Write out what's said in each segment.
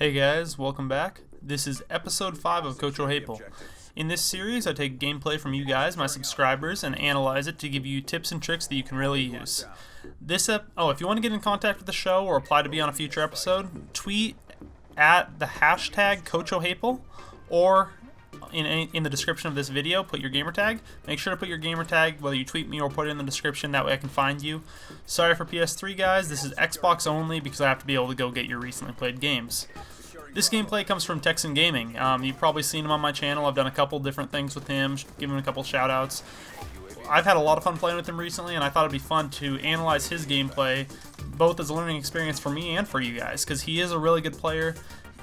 Hey guys, welcome back. This is episode 5 of Coachohaple. In this series, I take gameplay from you guys, my subscribers, and analyze it to give you tips and tricks that you can really use. If you want to get in contact with the show or apply to be on a future episode, tweet at the hashtag Coachohaple, or in the description of this video, put your gamertag. Make sure to put your gamertag, whether you tweet me or put it in the description, that way I can find you. Sorry for PS3 guys, this is Xbox only because I have to be able to go get your recently played games. This gameplay comes from T3xanGaming. You've probably seen him on my channel. I've done a couple different things with him, given him a couple shout outs. I've had a lot of fun playing with him recently, and I thought it'd be fun to analyze his gameplay, both as a learning experience for me and for you guys, because he is a really good player.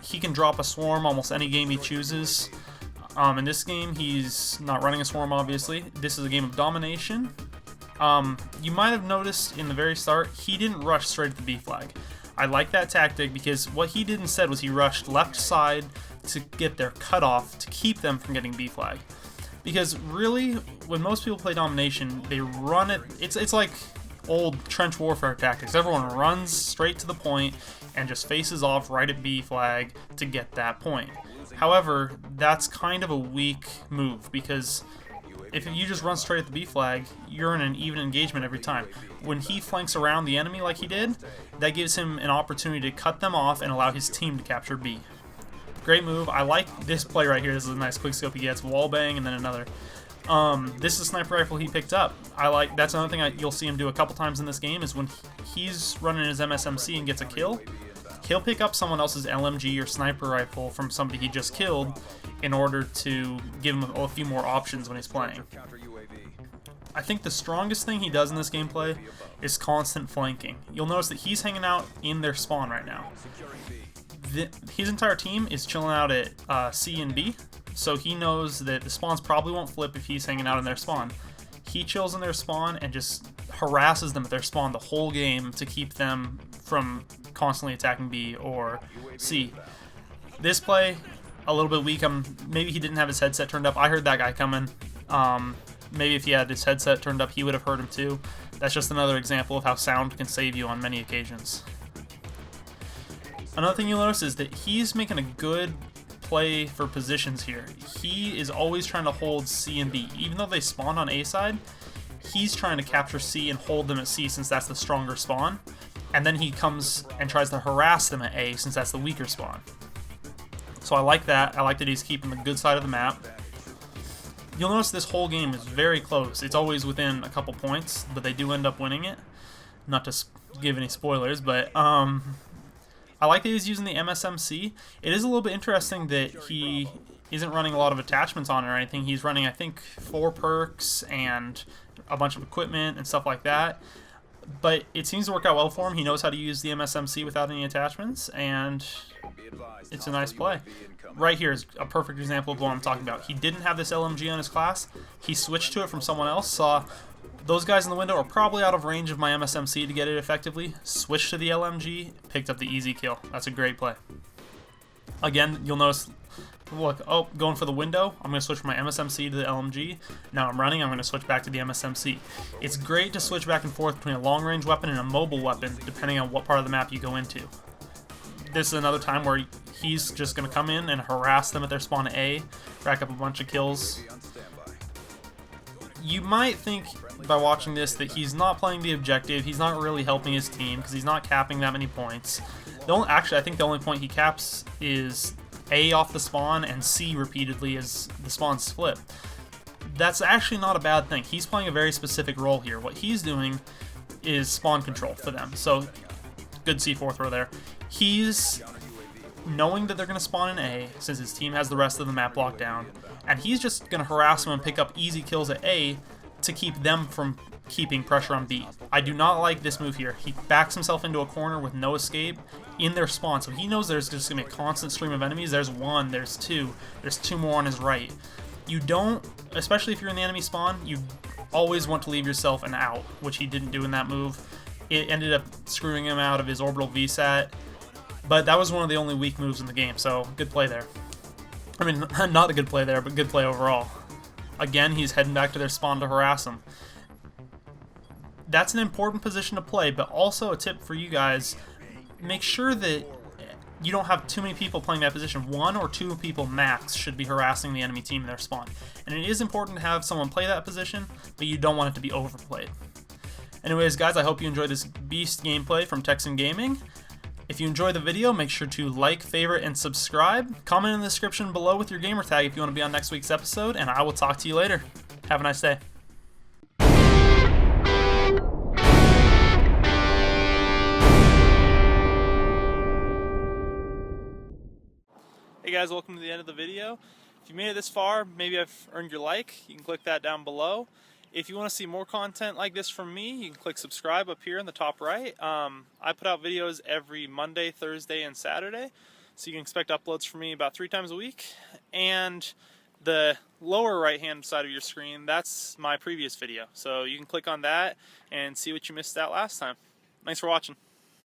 He can drop a swarm almost any game he chooses. In this game, he's not running a swarm, obviously. This is a game of domination. You might have noticed in the very start, he didn't rush straight at the B flag. I like that tactic because what he did instead was he rushed left side to get their cutoff to keep them from getting B flag. Because really, when most people play domination, they run it. It's like old trench warfare tactics. Everyone runs straight to the point and just faces off right at B flag to get that point. However, that's kind of a weak move because if you just run straight at the B flag, you're in an even engagement every time. When he flanks around the enemy like he did, that gives him an opportunity to cut them off and allow his team to capture B. Great move. I like this play right here. This is a nice quick scope he gets. Wall bang and then another. This is a sniper rifle he picked up. That's another thing you'll see him do a couple times in this game is when he's running his MSMC and gets a kill, he'll pick up someone else's LMG or sniper rifle from somebody he just killed in order to give him a few more options when he's playing. I think the strongest thing he does in this gameplay is constant flanking. You'll notice that he's hanging out in their spawn right now. His entire team is chilling out at C and B, so he knows that the spawns probably won't flip if he's hanging out in their spawn. He chills in their spawn and just harasses them at their spawn the whole game to keep them from constantly attacking B or C. This play, a little bit weak. Maybe he didn't have his headset turned up. I heard that guy coming. Maybe if he had his headset turned up, he would have heard him too. That's just another example of how sound can save you on many occasions. Another thing you'll notice is that he's making a good play for positions here. He is always trying to hold C and B. Even though they spawn on A side, he's trying to capture C and hold them at C since that's the stronger spawn. And then he comes and tries to harass them at A since that's the weaker spawn. So I like that. I like that he's keeping the good side of the map. You'll notice this whole game is very close. It's always within a couple points, but they do end up winning it. Not to give any spoilers, but I like that he's using the MSMC. It is a little bit interesting that he isn't running a lot of attachments on it or anything. He's running, I think, 4 perks and a bunch of equipment and stuff like that. But it seems to work out well for him. He knows how to use the MSMC without any attachments, and it's a nice play. Right here is a perfect example of what I'm talking about. He didn't have this LMG on his class. He switched to it from someone else, saw those guys in the window are probably out of range of my MSMC to get it effectively, switched to the LMG, picked up the easy kill. That's a great play. Again, you'll notice, look, going for the window, I'm going to switch from my MSMC to the LMG. Now I'm running, I'm going to switch back to the MSMC. It's great to switch back and forth between a long-range weapon and a mobile weapon, depending on what part of the map you go into. This is another time where he's just going to come in and harass them at their spawn A, rack up a bunch of kills. You might think by watching this that he's not playing the objective, he's not really helping his team because he's not capping that many points. Actually, I think the only point he caps is A off the spawn and C repeatedly as the spawns flip. That's actually not a bad thing. He's playing a very specific role here. What he's doing is spawn control for them. So, good C4 throw there. He's knowing that they're going to spawn in A since his team has the rest of the map locked down, and he's just going to harass them and pick up easy kills at A to keep them from keeping pressure on B. I do not like this move here. He backs himself into a corner with no escape in their spawn, so he knows there's just going to be a constant stream of enemies. There's one, there's two more on his right. You don't, especially if you're in the enemy spawn, you always want to leave yourself an out, which he didn't do in that move. It ended up screwing him out of his orbital VSAT, but that was one of the only weak moves in the game, so good play there. I mean, not a good play there, but good play overall. Again, he's heading back to their spawn to harass them. That's an important position to play, but also a tip for you guys, make sure that you don't have too many people playing that position. 1 or 2 people max should be harassing the enemy team in their spawn. And it is important to have someone play that position, but you don't want it to be overplayed. Anyways, guys, I hope you enjoyed this beast gameplay from T3xanGaming. If you enjoyed the video, make sure to like, favorite, and subscribe. Comment in the description below with your gamer tag if you want to be on next week's episode, and I will talk to you later. Have a nice day. Hey guys, welcome to the end of the video. If you made it this far, maybe I've earned your like. You can click that down below. If you want to see more content like this from me, you can click subscribe up here in the top right. I put out videos every Monday, Thursday, and Saturday, so you can expect uploads from me about 3 times a week. And the lower right hand side of your screen, that's my previous video, so you can click on that and see what you missed out last time. Thanks for watching.